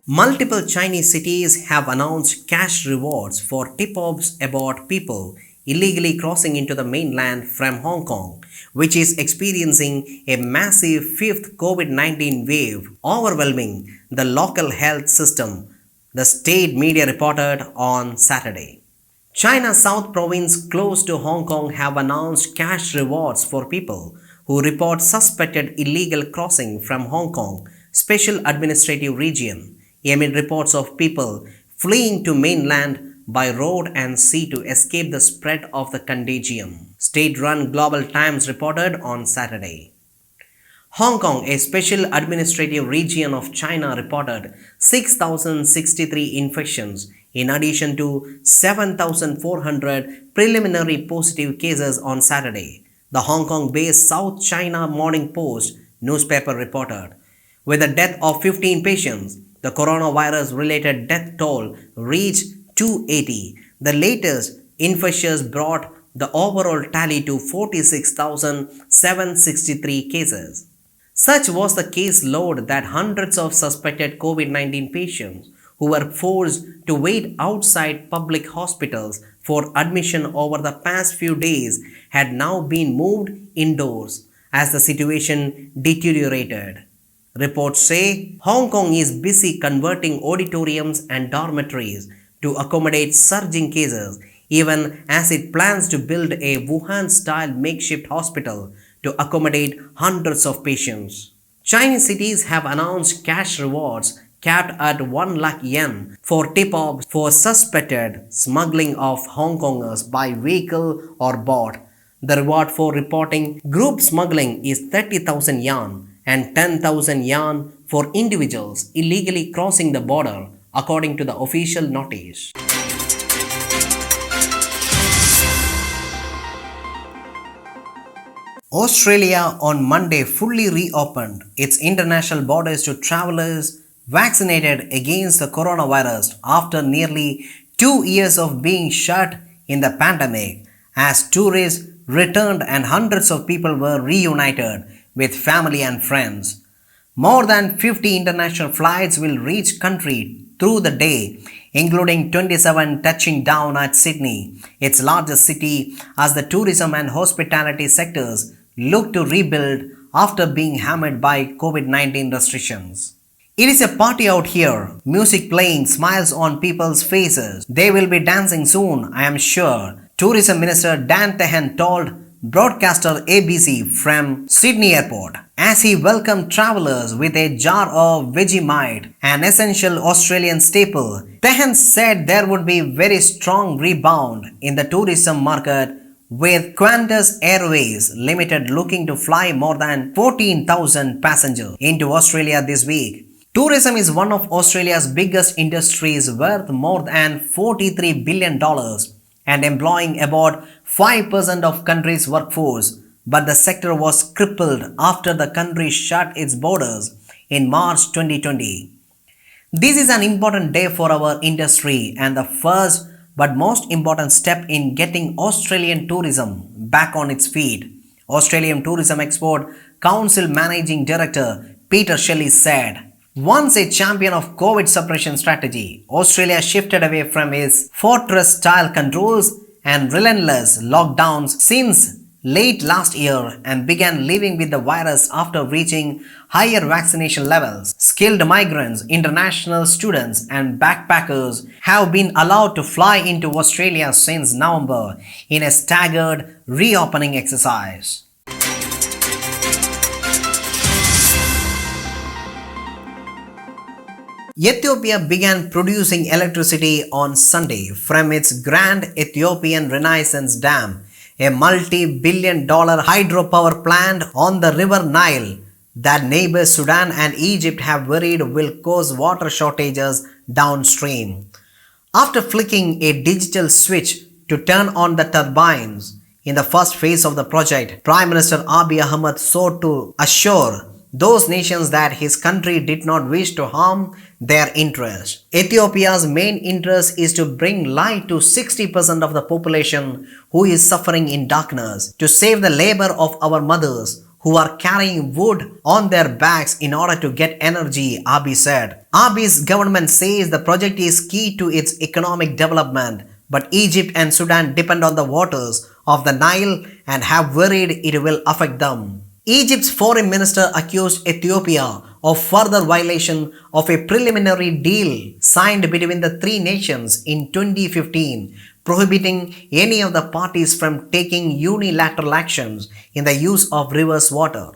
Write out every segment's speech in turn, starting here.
Multiple Chinese cities have announced cash rewards for tip-offs about people illegally crossing into the mainland from Hong Kong, which is experiencing a massive fifth COVID-19 wave, overwhelming the local health system, the state media reported on Saturday. China's South Province close to Hong Kong have announced cash rewards for people who report suspected illegal crossing from Hong Kong Special Administrative Region amid reports of people fleeing to mainland by road and sea to escape the spread of the contagion. State-run Global Times reported on Saturday. Hong Kong, a special administrative region of China, reported 6,063 infections in addition to 7,400 preliminary positive cases on Saturday, the Hong Kong-based South China Morning Post newspaper reported. With the death of 15 patients, the coronavirus-related death toll reached 280. The latest infections brought the overall tally to 46,763 cases. Such was the case load that hundreds of suspected COVID-19 patients who were forced to wait outside public hospitals for admission over the past few days had now been moved indoors as the situation deteriorated. Reports say Hong Kong is busy converting auditoriums and dormitories to accommodate surging cases, even as it plans to build a Wuhan-style makeshift hospital to accommodate hundreds of patients. Chinese cities have announced cash rewards capped at 1 lakh yen for tip-offs for suspected smuggling of Hong Kongers by vehicle or boat. The reward for reporting group smuggling is 30,000 yuan and 10,000 yuan for individuals illegally crossing the border, according to the official notice. Australia on Monday fully reopened its international borders to travelers vaccinated against the coronavirus after nearly 2 years of being shut in the pandemic, as tourists returned and hundreds of people were reunited with family and friends. More than 50 international flights will reach country through the day, including 27 touching down at Sydney, its largest city, as the tourism and hospitality sectors look to rebuild after being hammered by COVID-19 restrictions. It is a party out here, music playing, smiles on people's faces. They will be dancing soon, I am sure, Tourism Minister Dan Tehan told broadcaster ABC from Sydney Airport as he welcomed travelers with a jar of Vegemite, an essential Australian staple. Tehan said there would be very strong rebound in the tourism market, with Qantas Airways Limited looking to fly more than 14,000 passengers into Australia this week. Tourism is one of Australia's biggest industries, worth more than $43 billion and employing about 5% of country's workforce, but the sector was crippled after the country shut its borders in March 2020. This is an important day for our industry and the first but most important step in getting Australian tourism back on its feet, Australian Tourism Export Council Managing Director Peter Shelley said. Once a champion of COVID suppression strategy, Australia shifted away from its fortress-style controls and relentless lockdowns since late last year and began living with the virus after reaching higher vaccination levels. Skilled migrants, international students and backpackers have been allowed to fly into Australia since November in a staggered reopening exercise. Ethiopia began producing electricity on Sunday from its Grand Ethiopian Renaissance Dam, a multi-billion-dollar hydropower plant on the River Nile that neighbors Sudan and Egypt have worried will cause water shortages downstream. After flicking a digital switch to turn on the turbines in the first phase of the project, Prime Minister Abiy Ahmed sought to assure those nations that his country did not wish to harm their interests. Ethiopia's main interest is to bring light to 60% of the population who is suffering in darkness, to save the labor of our mothers who are carrying wood on their backs in order to get energy, Abiy said. Abiy's government says the project is key to its economic development, but Egypt and Sudan depend on the waters of the Nile and have worried it will affect them. Egypt's foreign minister accused Ethiopia of further violation of a preliminary deal signed between the three nations in 2015, prohibiting any of the parties from taking unilateral actions in the use of rivers' water.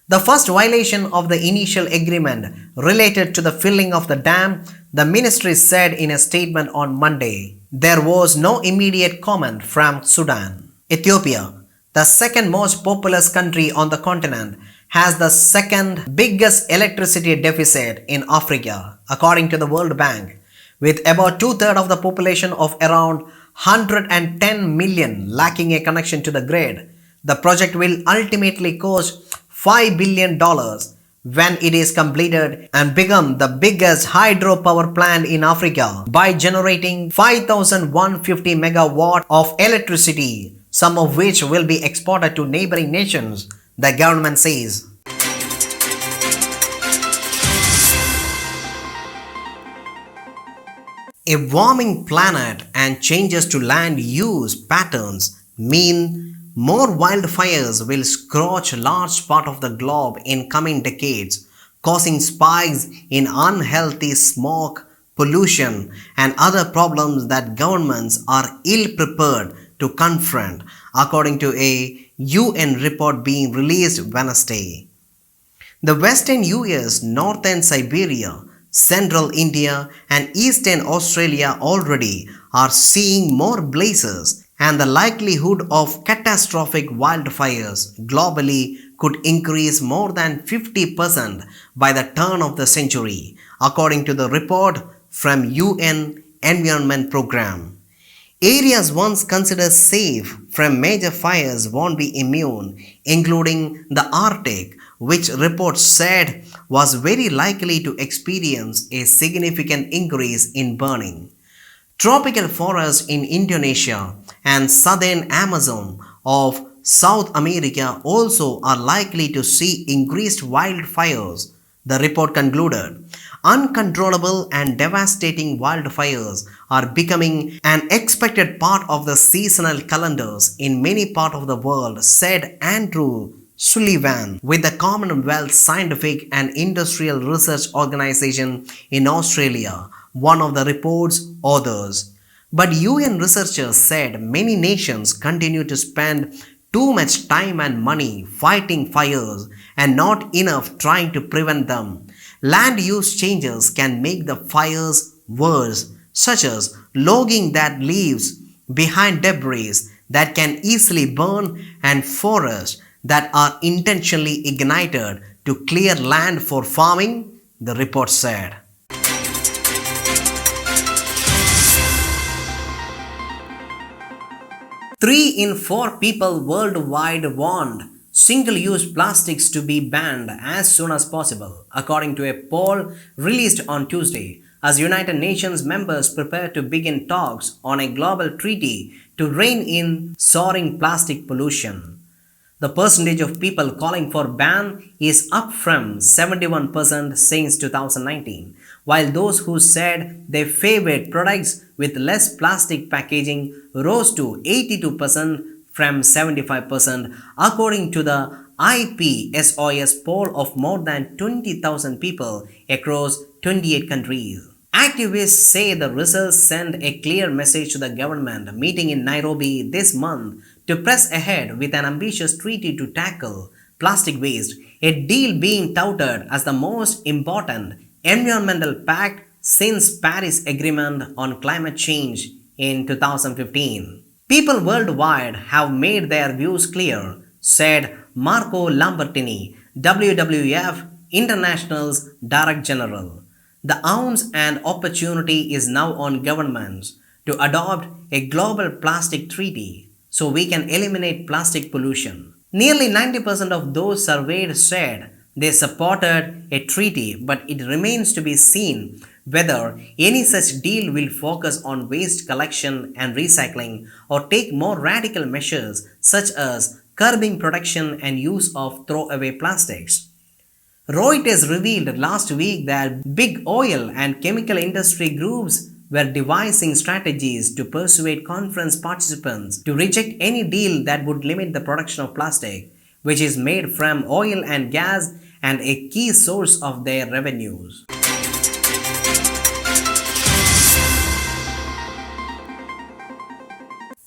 The first violation of the initial agreement related to the filling of the dam, the ministry said in a statement on Monday. There was no immediate comment from Sudan. Ethiopia, the second most populous country on the continent, has the second biggest electricity deficit in Africa, according to the World Bank, with about two-thirds of the population of around 110 million lacking a connection to the grid. The project will ultimately cost $5 billion when it is completed and become the biggest hydropower plant in Africa by generating 5,150 megawatt of electricity, some of which will be exported to neighboring nations, the government says. A warming planet and changes to land use patterns mean more wildfires will scorch large part of the globe in coming decades, causing spikes in unhealthy smoke, pollution, and other problems that governments are ill-prepared to confront, according to a UN report being released Wednesday. The western US, northern Siberia, central India, and eastern Australia already are seeing more blazes, and the likelihood of catastrophic wildfires globally could increase more than 50% by the turn of the century, according to the report from UN Environment Program. Areas once considered safe from major fires won't be immune, including the Arctic, which reports said was very likely to experience a significant increase in burning. Tropical forests in Indonesia and southern Amazon of South America also are likely to see increased wildfires, the report concluded. Uncontrollable and devastating wildfires are becoming an expected part of the seasonal calendars in many parts of the world, said Andrew Sullivan with the Commonwealth Scientific and Industrial Research Organization in Australia, one of the report's authors. But UN researchers said many nations continue to spend too much time and money fighting fires and not enough trying to prevent them. Land use changes can make the fires worse, such as logging that leaves behind debris that can easily burn and forests that are intentionally ignited to clear land for farming, the report said. Three in four people worldwide want single-use plastics to be banned as soon as possible, according to a poll released on Tuesday, as United Nations members prepare to begin talks on a global treaty to rein in soaring plastic pollution. The percentage of people calling for ban is up from 71% since 2019, while those who said they favored products with less plastic packaging rose to 82% from 75%, according to the IPSOS poll of more than 20,000 people across 28 countries. Activists say the results send a clear message to the government meeting in Nairobi this month to press ahead with an ambitious treaty to tackle plastic waste, a deal being touted as the most important environmental pact since Paris Agreement on climate change in 2015. People worldwide have made their views clear, said Marco Lambertini, WWF International's Director General. The ounce and opportunity is now on governments to adopt a global plastic treaty so we can eliminate plastic pollution. Nearly 90% of those surveyed said they supported a treaty, but it remains to be seen whether any such deal will focus on waste collection and recycling or take more radical measures such as curbing production and use of throwaway plastics. Reuters revealed last week that big oil and chemical industry groups were devising strategies to persuade conference participants to reject any deal that would limit the production of plastic, which is made from oil and gas and a key source of their revenues.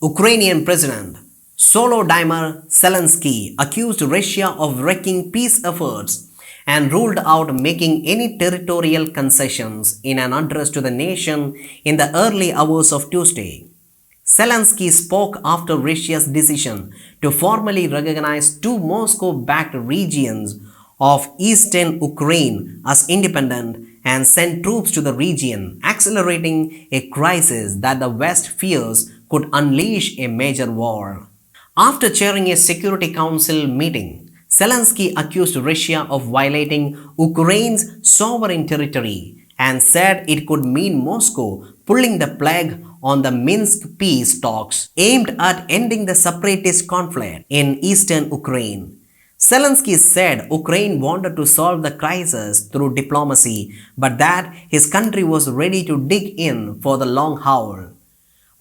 Ukrainian President Volodymyr Zelensky accused Russia of wrecking peace efforts and ruled out making any territorial concessions in an address to the nation in the early hours of Tuesday. Zelensky spoke after Russia's decision to formally recognize two Moscow-backed regions of eastern Ukraine as independent and send troops to the region, accelerating a crisis that the West fears could unleash a major war. After chairing a Security Council meeting, Zelensky accused Russia of violating Ukraine's sovereign territory and said it could mean Moscow pulling the plug on the Minsk peace talks aimed at ending the separatist conflict in eastern Ukraine. Zelensky said Ukraine wanted to solve the crisis through diplomacy, but that his country was ready to dig in for the long haul.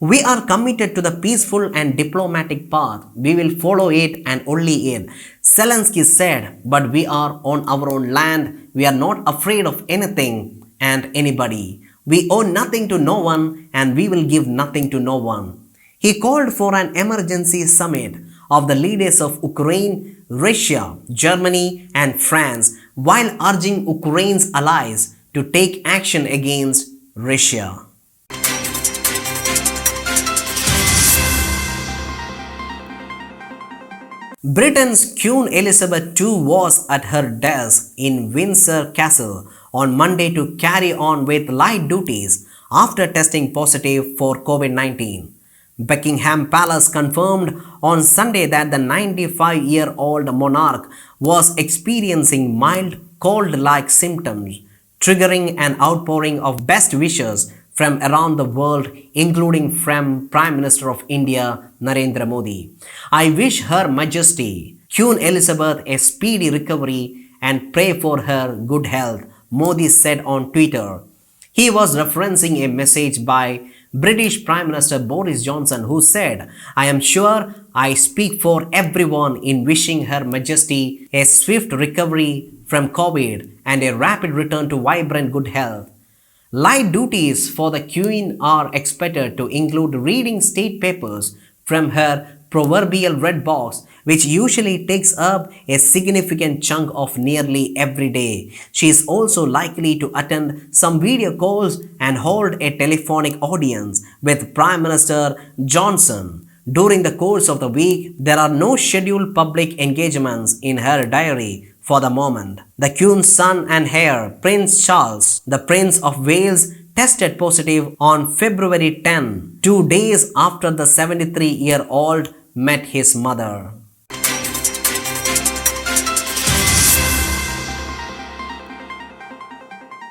We are committed to the peaceful and diplomatic path. We will follow it and only it, Zelensky said, but we are on our own land. We are not afraid of anything and anybody. We owe nothing to no one and we will give nothing to no one. He called for an emergency summit of the leaders of Ukraine, Russia, Germany and France while urging Ukraine's allies to take action against Russia. Britain's Queen Elizabeth II was at her desk in Windsor Castle on Monday to carry on with light duties after testing positive for COVID-19. Buckingham Palace confirmed on Sunday that the 95-year-old monarch was experiencing mild cold-like symptoms, triggering an outpouring of best wishes from around the world, including from Prime Minister of India, Narendra Modi. I wish Her Majesty, Queen Elizabeth, a speedy recovery and pray for her good health, Modi said on Twitter. He was referencing a message by British Prime Minister Boris Johnson, who said, I am sure I speak for everyone in wishing Her Majesty a swift recovery from COVID and a rapid return to vibrant good health. Light duties for the Queen are expected to include reading state papers from her proverbial red box, which usually takes up a significant chunk of nearly every day. She is also likely to attend some video calls and hold a telephonic audience with Prime Minister Johnson. During the course of the week, there are no scheduled public engagements in her diary for the moment. The Queen's son and heir, Prince Charles, the Prince of Wales, tested positive on February 10, 2 days after the 73-year-old met his mother.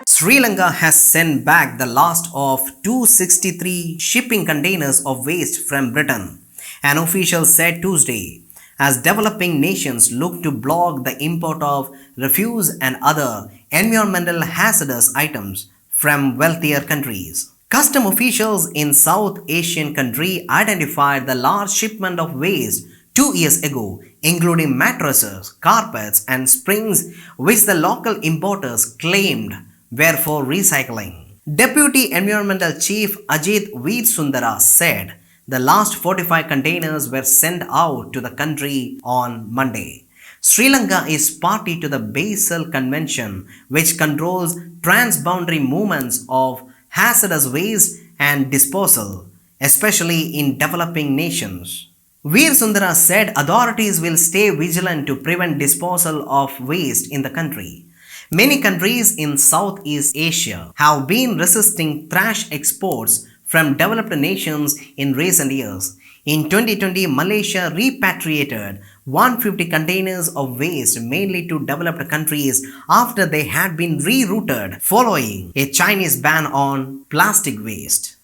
Sri Lanka has sent back the last of 263 shipping containers of waste from Britain, an official said Tuesday, as developing nations look to block the import of refuse and other environmental hazardous items from wealthier countries. Custom officials in South Asian country identified the large shipment of waste 2 years ago, including mattresses, carpets and springs which the local importers claimed were for recycling. Deputy Environmental Chief Ajit Vedsundara said the last 45 containers were sent out to the country on Monday. Sri Lanka is party to the Basel Convention, which controls transboundary movements of hazardous waste and disposal, especially in developing nations. Vedsundara said authorities will stay vigilant to prevent disposal of waste in the country. Many countries in Southeast Asia have been resisting trash exports from developed nations in recent years. In 2020, Malaysia repatriated 150 containers of waste mainly to developed countries after they had been rerouted following a Chinese ban on plastic waste.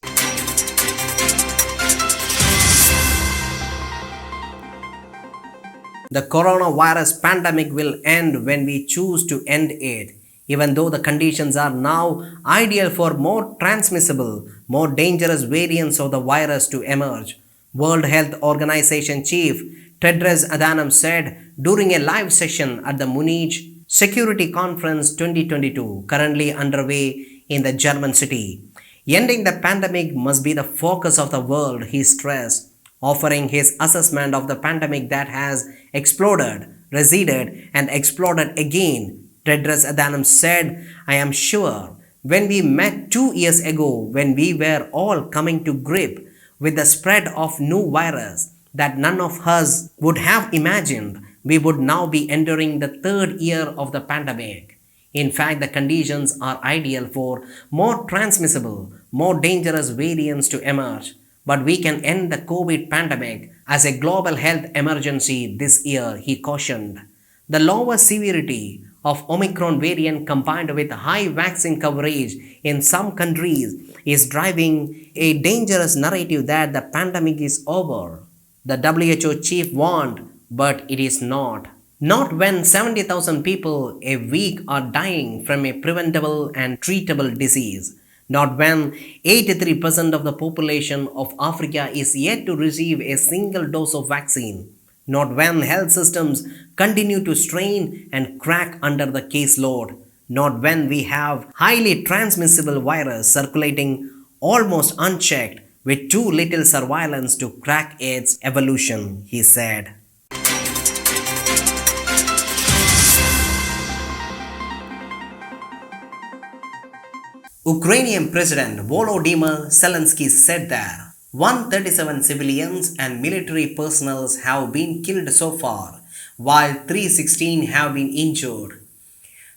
The coronavirus pandemic will end when we choose to end it. Even though the conditions are now ideal for more transmissible, more dangerous variants of the virus to emerge, World Health Organization Chief Tedros Adhanom said during a live session at the Munich Security Conference 2022, currently underway in the German city. Ending the pandemic must be the focus of the world, he stressed, offering his assessment of the pandemic that has exploded, receded, and exploded again. Tedros Adhanom said, I am sure when we met 2 years ago, when we were all coming to grip with the spread of new virus that none of us would have imagined, we would now be entering the third year of the pandemic. In fact, the conditions are ideal for more transmissible, more dangerous variants to emerge. But we can end the COVID pandemic as a global health emergency this year, he cautioned. The lower severity of Omicron variant combined with high vaccine coverage in some countries is driving a dangerous narrative that the pandemic is over. The WHO chief warned, but it is not. Not when 70,000 people a week are dying from a preventable and treatable disease. Not when 83% of the population of Africa is yet to receive a single dose of vaccine. Not when health systems continue to strain and crack under the caseload. Not when we have highly transmissible virus circulating almost unchecked with too little surveillance to crack its evolution, he said. Ukrainian President Volodymyr Zelensky said that 137 civilians and military personnel have been killed so far, while 316 have been injured.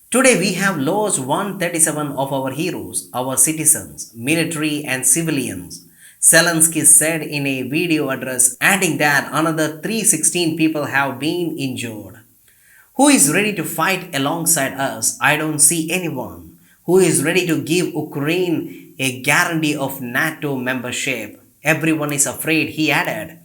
Today we have lost 137 of our heroes, our citizens, military and civilians, Zelensky said in a video address, adding that another 316 people have been injured. Who is ready to fight alongside us? I don't see anyone. Who is ready to give Ukraine a guarantee of NATO membership? Everyone is afraid, he added.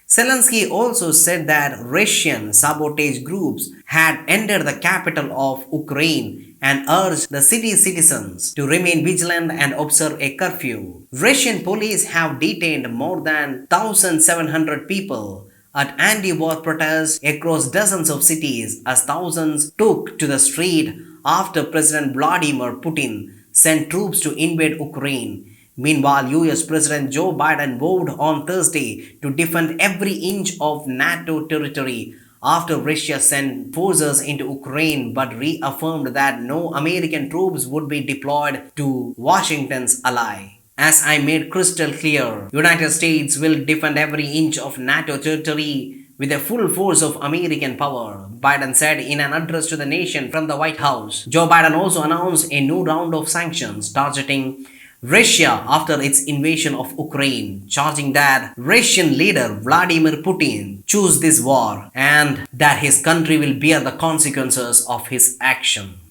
Zelensky also said that Russian sabotage groups had entered the capital of Ukraine and urged the city's citizens to remain vigilant and observe a curfew. Russian police have detained more than 1,700 people at anti-war protests across dozens of cities as thousands took to the street after President Vladimir Putin sent troops to invade Ukraine. Meanwhile, US President Joe Biden vowed on Thursday to defend every inch of NATO territory after Russia sent forces into Ukraine but reaffirmed that no American troops would be deployed to Washington's ally. As I made crystal clear, United States will defend every inch of NATO territory with the full force of American power, Biden said in an address to the nation from the White House. Joe Biden also announced a new round of sanctions targeting Russia after its invasion of Ukraine, charging that Russian leader Vladimir Putin chose this war and that his country will bear the consequences of his action.